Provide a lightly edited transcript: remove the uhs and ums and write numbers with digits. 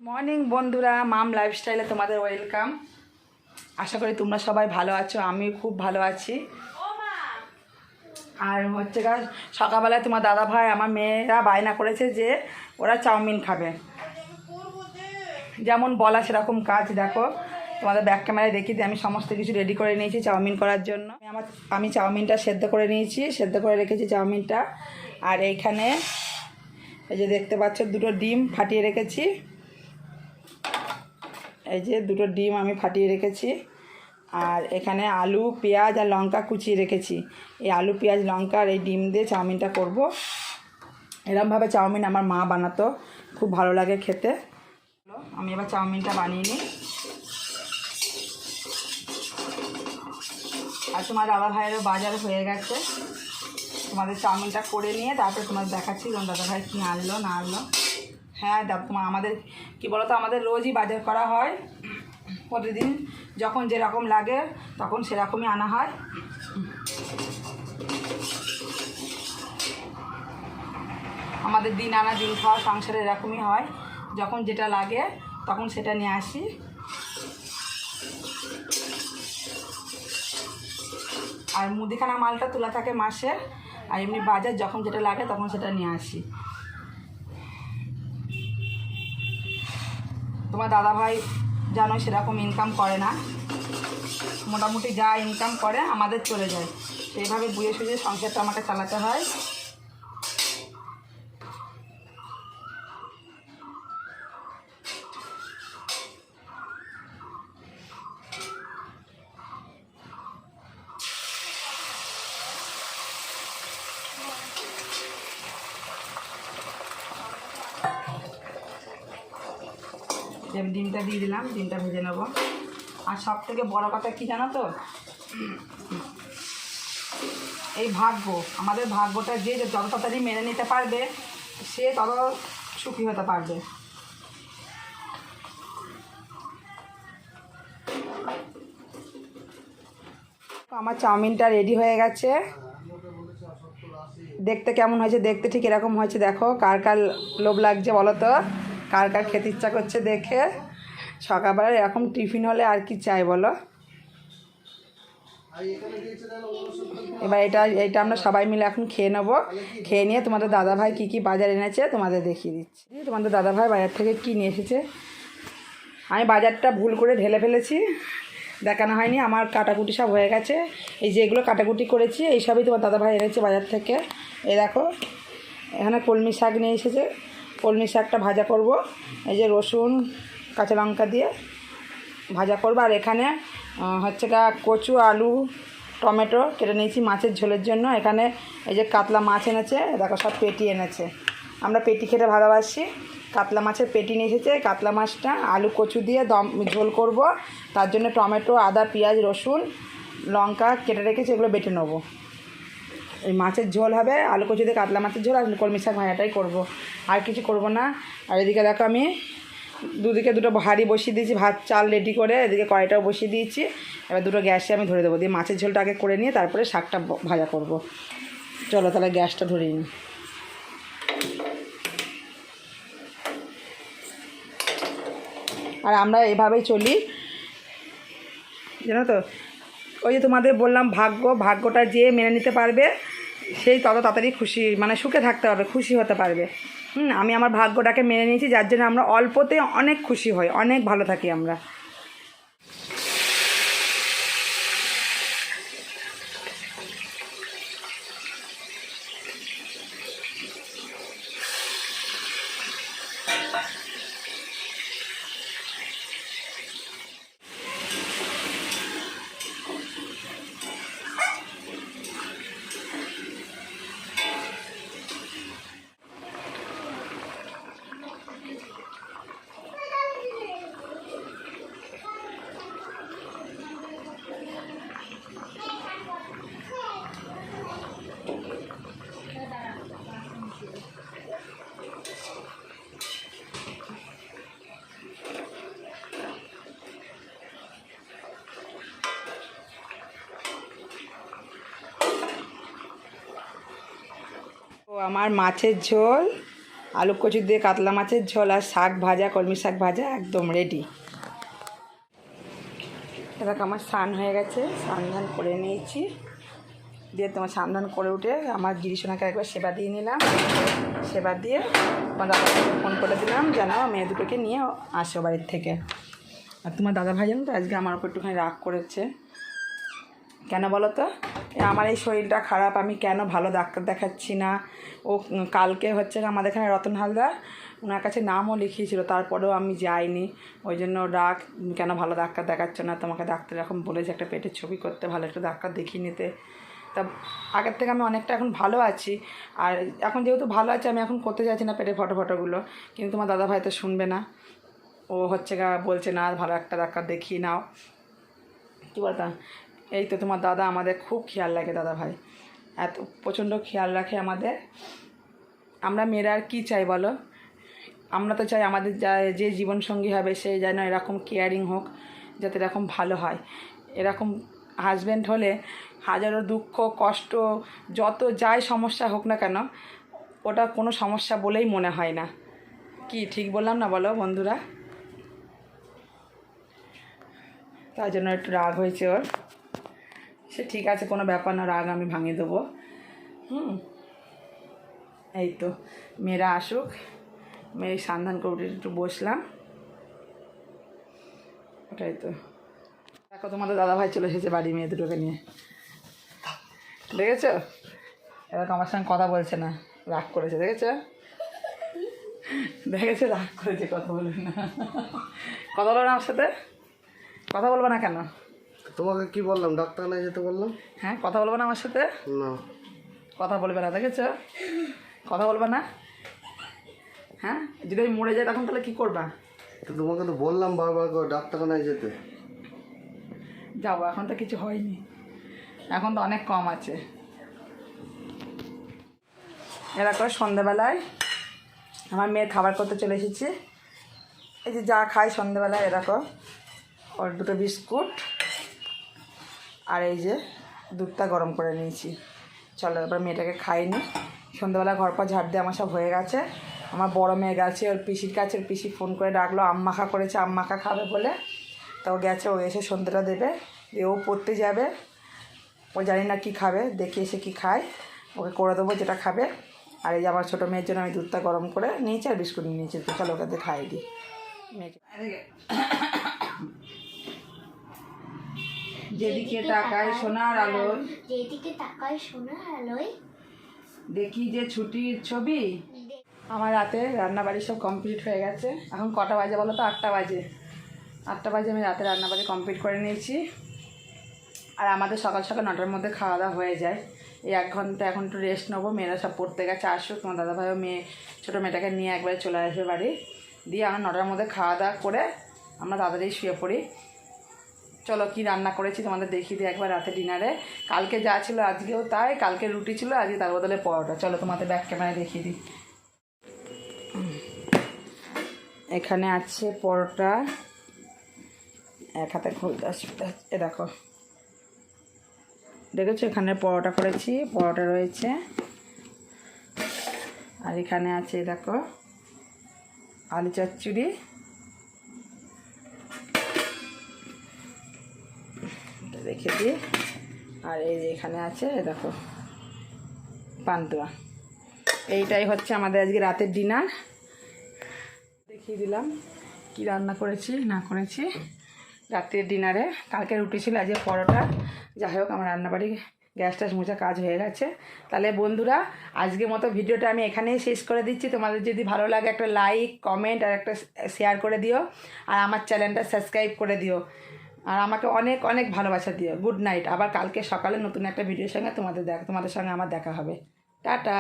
Morning বন্ধুরা, মাম লাইফস্টাইলে তোমাদের ওয়েলকাম। আশা করি তোমরা সবাই ভালো আছো, আমি খুব ভালো আছি। আর হচ্ছে গা সকালবেলায় তোমার দাদা ভাই আমার মেয়েরা বায়না করেছে যে ওরা চাউমিন খাবে। যেমন বলা সেরকম কাজ। দেখো তোমাদের ব্যাক ক্যামেরায় দেখি যে আমি সমস্ত কিছু রেডি করে নিয়েছি চাউমিন করার জন্য। আমি চাউমিনটা সেদ্ধ করে নিয়েছি, সেদ্ধ করে রেখেছি চাউমিনটা। আর এইখানে এই যে দেখতে পাচ্ছ দুটো ডিম ফাটিয়ে রেখেছি। এই যে দুটো ডিম আমি ফাটিয়ে রেখেছি। আর এখানে আলু পেঁয়াজ আর লঙ্কা কুচিয়ে রেখেছি। এই আলু পেঁয়াজ লঙ্কা আর এই ডিম দিয়ে চাউমিনটা করব। এরমভাবে চাউমিন আমার মা বানাতো, খুব ভালো লাগে খেতে। আমি এবার চাউমিনটা বানিয়ে নিই। আর তোমার দাদা ভাইয়েরও বাজার হয়ে গেছে। তোমাদের চাউমিনটা করে নিয়ে তারপরে তোমার দেখাচ্ছি তোমার দাদা ভাই কী আনলো না আনলো। হ্যাঁ দেখো তোমার আমাদের কী বলো তো, আমাদের রোজই বাজার করা হয়। প্রতিদিন যখন যেরকম লাগে তখন সেরকমই আনা হয়। আমাদের দিন আনা দিন খাওয়া সংসারে এরকমই হয়, যখন যেটা লাগে তখন সেটা নিয়ে আসি। আর মুদিখানা মালটা তোলা থাকে মাসের, আর এমনি বাজার যখন যেটা লাগে তখন সেটা নিয়ে আসি। তোমার দাদাভাই জানো সেরকম ইনকাম করে না, মোটামুটি যা ইনকাম করে আমাদের চলে যায়। এইভাবে বুঝে সুঝে সংসারটা আমাকে চালাতে হয়। ডিমটা দিয়ে দিলাম, ডিমটা ভেজে নেব। আর সব থেকে বড়ো কথা কী জানো তো, এই ভাগ্য, আমাদের ভাগ্যটা যে যত তাড়াতাড়ি মেনে নিতে পারবে সে তত সুখী হতে পারবে। আমার চাউমিনটা রেডি হয়ে গেছে। দেখতে কেমন হয়েছে? দেখতে ঠিক এরকম হয়েছে। দেখো কার কার লোভ লাগছে বলো তো, কার কার খেতে ইচ্ছা করছে দেখে। সকালবেলা এরকম টিফিন হলে আর কি চাই বলো। এবার এটা আমরা সবাই মিলে এখন খেয়ে নেবো। খেয়ে নিয়ে তোমাদের দাদাভাই কী কী বাজার এনেছে তোমাদের দেখিয়ে দিচ্ছি। তোমাদের দাদাভাই বাজার থেকে কী নিয়ে এসেছে। আমি বাজারটা ভুল করে ঢেলে ফেলেছি, দেখানো হয়নি। আমার কাটাকুটি সব হয়ে গেছে। এই যেগুলো কাটাকুটি করেছি এই সবই তোমার দাদাভাই এনেছে বাজার থেকে। এই দেখো এখানে কলমি শাক নিয়ে এসেছে, কলমি শাকটা ভাজা করব। এই যে রসুন কাঁচা লঙ্কা দিয়ে ভাজা করবো। আর এখানে হচ্ছে কচু আলু টমেটো কেটে নিয়েছি মাছের ঝোলের জন্য। এখানে এই যে কাতলা মাছ এনেছে, দেখো সব পেটি এনেছে। আমরা পেটি খেতে ভালোবাসি। কাতলা মাছের পেটি নিয়ে এসেছে। কাতলা মাছটা আলু কচু দিয়ে ঝোল করব। তার জন্য টমেটো আদা পেঁয়াজ রসুন লঙ্কা কেটে রেখেছি, এগুলো বেটে নেবো। এই মাছের ঝোল হবে, আলু কচু দিয়ে কাতলা মাছের ঝোল। আর কলমি শাক ভাজাটাই করবো, আর কিছু করব না। আর এদিকে দেখো আমি দুদিকে দুটো হাঁড়ি বসিয়ে দিয়েছি, ভাত চাল রেডি করে। এদিকে কড়াইটাও বসিয়ে দিয়েছি। এবার দুটো গ্যাসে আমি ধরে দেবো, দিয়ে মাছের ঝোলটা আগে করে নিয়ে তারপরে শাকটা ভাজা করব। চলো তাহলে গ্যাসটা ধরিয়ে নিই। আর আমরা এভাবেই চলি জানো তো। ওই যে তোমাদের বললাম ভাগ্যটা যে মেনে নিতে পারবে সেই তত তাড়াতাড়ি খুশি, মানে সুখে থাকতে পারবে, খুশি হতে পারবে। আমি আমার ভাগ্যটাকে মেনে নিয়েছি, যার জন্য আমরা অল্পতে অনেক খুশি হই, অনেক ভালো থাকি আমরা। আমার মাছের ঝোল আলু কচু দিয়ে কাতলা মাছের ঝোল আর শাক ভাজা, কলমি শাক ভাজা একদম রেডি। এবার আমার স্নান হয়ে গেছে, স্নান ধান করে নিয়েছি, দিয়ে তোমার স্নান ধান করে উঠে আমার গিরিশোনাকে একবার সেবা দিয়ে নিলাম। সেবা দিয়ে তোমার দাদাভাইকে ফোন করে দিলাম, জানাও মেয়ে দুটোকে নিয়ে আসো বাড়ির থেকে। আর তোমার দাদাভাই জানো তো আজকে আমার উপর একটুখানি রাগ করেছে। কেন বলো তো? আমার এই শরীরটা খারাপ, আমি কেন ভালো ডাক্তার দেখাচ্ছি না। ও কালকে হচ্ছে আমাদের এখানে রতন হালদার, ওনার কাছে নামও লিখিয়েছিল, তারপরেও আমি যাইনি। ওই জন্য রাগ, কেন ভালো ডাক্তার দেখাচ্ছ না, তোমাকে ডাক্তার এখন বলেছে একটা পেটের ছবি করতে, ভালো একটা ডাক্তার দেখিয়ে নিতে। তা আগের থেকে আমি অনেকটা এখন ভালো আছি। আর এখন যেহেতু ভালো আছি, আমি এখন করতে চাইছি না পেটের ফটোগুলো, কিন্তু তোমার দাদাভাই তো শুনবে না। ও হচ্ছে বলছে না ভালো একটা ডাক্তার দেখিয়ে নাও। কী বলতাম, এই তো তোমার দাদা আমাদের খুব খেয়াল রাখে, দাদাভাই এত প্রচণ্ড খেয়াল রাখে আমাদের। আমরা মেয়েরা আর কী চাই বলো? আমরা তো চাই আমাদের যে জীবনসঙ্গী হবে সে যেন এরকম কেয়ারিং হোক, যাতে এরকম ভালো হয়। এরকম হাজব্যান্ড হলে হাজারো দুঃখ কষ্ট যত যাই সমস্যা হোক না কেন, ওটা কোনো সমস্যা বলেই মনে হয় না। কি ঠিক বললাম না বলো বন্ধুরা? তার জন্য একটু রাগ হয়েছে ওর। সে ঠিক আছে, কোনো ব্যাপার না, রাগ আমি ভাঙিয়ে দেবো। এই তো মেয়েরা আসুক, মেয়ে সন্ধান করে একটু বসলাম। ওটাই তো, দেখো তোমাদের দাদাভাই চলে এসেছে বাড়ি মেয়ে দুটোকে নিয়ে, দেখেছো? এবার আমার সঙ্গে কথা বলছে না, রাগ করেছে, দেখেছো? দেখেছো রাগ করেছে, কথা বলবে না। কথা বলবে না আমার সাথে? কথা বলবে না কেন? তোমাকে কি বললাম, ডাক্তার না যেতে বললাম? হ্যাঁ, কথা বলবে না আমার সাথে? না, কথা বলবে না, দেখেছো? কথা বলবে না। হ্যাঁ, যদি আমি মরে যাই তখন তাহলে কী করবা? তো তোমাকে তো বললাম বারবার করে ডাক্তারখানায় যেতে। যাবো, এখন তো কিছু হয়নি, এখন তো অনেক কম আছে। এরা করে সন্ধ্যেবেলায় আমার মেয়ের খাবার করতে চলে এসেছি। এই যে যা খাই সন্ধ্যেবেলায় এরকম, ওর দুটো বিস্কুট আর এই যে দুধটা গরম করে নিয়েছি। চলো এবার মেয়েটাকে খাইনি। সন্ধ্যেবেলা ঘর পর ঝাড় দিয়ে আমার সব হয়ে গেছে। আমার বড় মেয়ে গেছে ওর পিসির কাছে, ওর পিসি ফোন করে ডাকলো, আম্মাখা করেছে, আম্মাখা খাবে বলে। তো ও গেছে, ও এসে সন্ধ্যেটা দেবে, দিয়ে ও পড়তে যাবে। ও জানি না কী খাবে, দেখি এসে কী খায় ওকে করে দেবো যেটা খাবে। আর এই যে আমার ছোটো মেয়ের জন্য আমি দুধটা গরম করে নিয়েছি আর বিস্কুট নিয়েছি, তো চলো ওকে খাইয়ে দিই মেয়েকে। যেদিকে তাকাই সোনার আলোয়, যেদিকে তাকাই সোনার আলোয় দেখি যে ছুটির ছবি। আমার রাতে রান্নাবাড়ি সব কমপ্লিট হয়ে গেছে। এখন কটা বাজে বলো তো? 8টা বাজে। 8টা বাজে আমি রাতে রান্নাবাড়ি কমপ্লিট করে নিয়েছি। আর আমাদের সকাল সকাল 9টার মধ্যে খাওয়া দাওয়া হয়ে যায়। এই 1 ঘন্টা এখন একটু রেস্ট নেবো। মেয়েরা সব পড়তে গেছে, আসুক। তোমার দাদাভাইও ছোটো মেয়েটাকে নিয়ে একবারে চলে আসবে বাড়ি। দিয়ে আমরা 9টার মধ্যে খাওয়া দাওয়া করে আমরা তাড়াতাড়ি শুয়ে পড়ি। চলো কি রান্না করেছি তোমাদের দেখিয়ে দিই একবার রাতে ডিনারে। কালকে যা ছিল আজকেও তাই, কালকে রুটি ছিল, আজকে তার বদলে পরোটা। চলো তোমাদের ব্যাক ক্যামেরায় দেখিয়ে দিই। এখানে আছে পরোটা, এক হাতে খুলতে অসুবিধা হচ্ছে, এ দেখো, দেখেছো এখানে পরোটা করেছি, পরোটা রয়েছে। আর এখানে আছে দেখো আলু চচ্চড়ি, রেখে দিই। আর এই যে এখানে আছে দেখো পান্তুয়া। এইটাই হচ্ছে আমাদের আজকে রাতের ডিনার। দেখিয়ে দিলাম কি রান্না করেছি না করেছি রাতের ডিনারে। কালকে রুটি ছিল, আজকে পরোটা। যাই হোক আমার রান্নাবাড়ি গ্যাস ট্যাস মোছা কাজ হয়ে গেছে। তাহলে বন্ধুরা আজকের মতো ভিডিওটা আমি এখানেই শেষ করে দিচ্ছি। তোমাদের যদি ভালো লাগে একটা লাইক কমেন্ট আর একটা শেয়ার করে দিও, আর আমার চ্যানেলটা সাবস্ক্রাইব করে দিও, আর আমাকে অনেক অনেক ভালোবাসা দিও। Good night. আবার কালকে সকালে নতুন একটা ভিডিওর সঙ্গে তোমাদের সঙ্গে আমার দেখা হবে। টাটা।